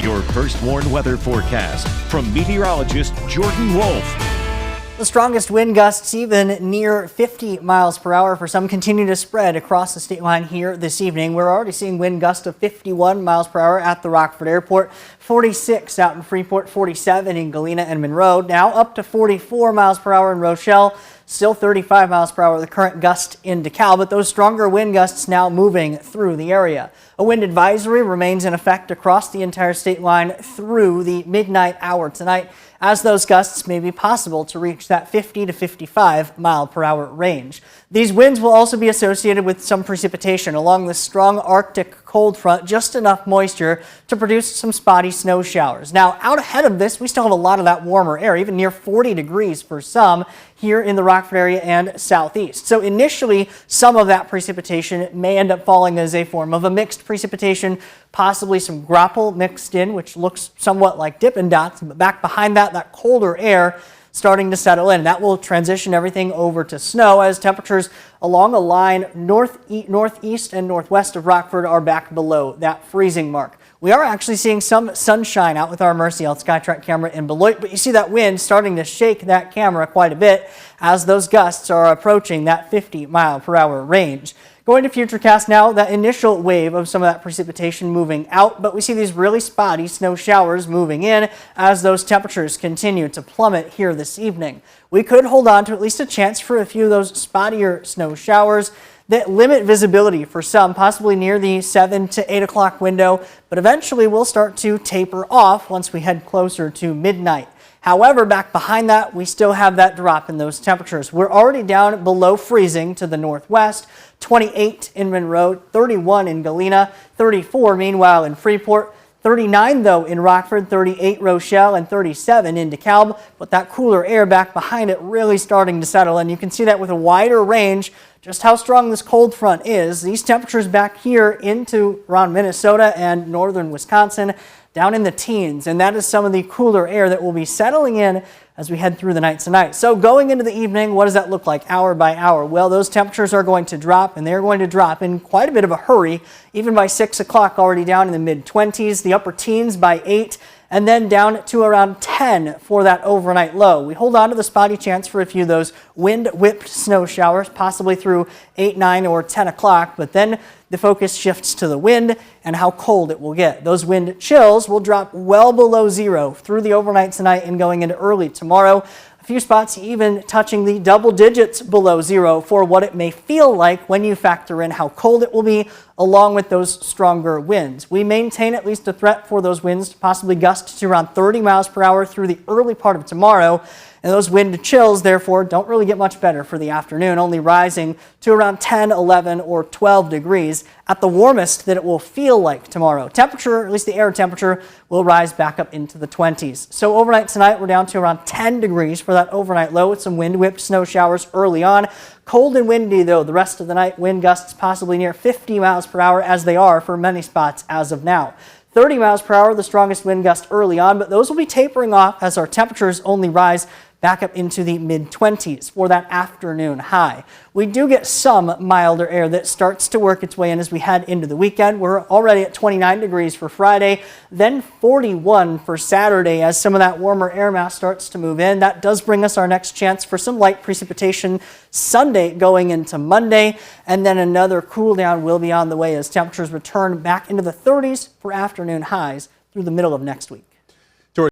Your first warned weather forecast from meteorologist Jordan Wolfe. The strongest wind gusts, even near 50 miles per hour for some, continue to spread across the state line here this evening. We're already seeing wind gusts of 51 miles per hour at the Rockford Airport, 46 out in Freeport, 47 in Galena and Monroe, now up to 44 miles per hour in Rochelle, still 35 miles per hour the current gust in DeKalb, but those stronger wind gusts now moving through the area. A wind advisory remains in effect across the entire state line through the midnight hour tonight, as those gusts may be possible to reach that 50 to 55 mile per hour range. These winds will also be associated with some precipitation along the strong Arctic cold front, just enough moisture to produce some spotty snow showers. Now, out ahead of this, we still have a lot of that warmer air, even near 40 degrees for some here in the Rockford area and southeast. So initially, some of that precipitation may end up falling as a form of a mixed precipitation, possibly some graupel mixed in, which looks somewhat like Dippin' Dots, but back behind that, that colder air starting to settle in. That will transition everything over to snow as temperatures along a line northeast and northwest of Rockford are back below that freezing mark. We are actually seeing some sunshine out with our Mercy Health SkyTrack camera in Beloit, but you see that wind starting to shake that camera quite a bit as those gusts are approaching that 50 mile per hour range. Going to Futurecast now, that initial wave of some of that precipitation moving out, but we see these really spotty snow showers moving in as those temperatures continue to plummet here this evening. We could hold on to at least a chance for a few of those spottier snow showers that limit visibility for some, possibly near the 7 to 8 o'clock window, but eventually will start to taper off once we head closer to midnight. However, back behind that, we still have that drop in those temperatures. We're already down below freezing to the northwest, 28 in Monroe, 31 in Galena, 34 meanwhile in Freeport, 39 though in Rockford, 38 Rochelle, and 37 in DeKalb, but that cooler air back behind it really starting to settle, and you can see that with a wider range just how strong this cold front is. These temperatures back here into around Minnesota and northern Wisconsin down in the teens, and that is some of the cooler air that will be settling in as we head through the night tonight. So going into the evening, what does that look like hour by hour? Well, those temperatures are going to drop, and they're going to drop in quite a bit of a hurry, even by 6 o'clock already down in the mid-20s, the upper teens by 8, and then down to around 10 for that overnight low. We hold on to the spotty chance for a few of those wind-whipped snow showers, possibly through 8, 9, or 10 o'clock, but then the focus shifts to the wind and how cold it will get. Those wind chills will drop well below zero through the overnight tonight and going into early tomorrow. A few spots even touching the double digits below zero for what it may feel like when you factor in how cold it will be along with those stronger winds. We maintain at least a threat for those winds to possibly gust to around 30 miles per hour through the early part of tomorrow. And those wind chills, therefore, don't really get much better for the afternoon, only rising to around 10, 11, or 12 degrees at the warmest that it will feel like tomorrow. Temperature, at least the air temperature, will rise back up into the 20s. So overnight tonight, we're down to around 10 degrees for that overnight low with some wind-whipped snow showers early on. Cold and windy, though, the rest of the night. Wind gusts possibly near 50 miles per hour, as they are for many spots as of now. 30 miles per hour, the strongest wind gust early on, but those will be tapering off as our temperatures only rise back up into the mid-20s for that afternoon high. We do get some milder air that starts to work its way in as we head into the weekend. We're already at 29 degrees for Friday, then 41 for Saturday as some of that warmer air mass starts to move in. That does bring us our next chance for some light precipitation Sunday going into Monday, and then another cool down will be on the way as temperatures return back into the 30s for afternoon highs through the middle of next week.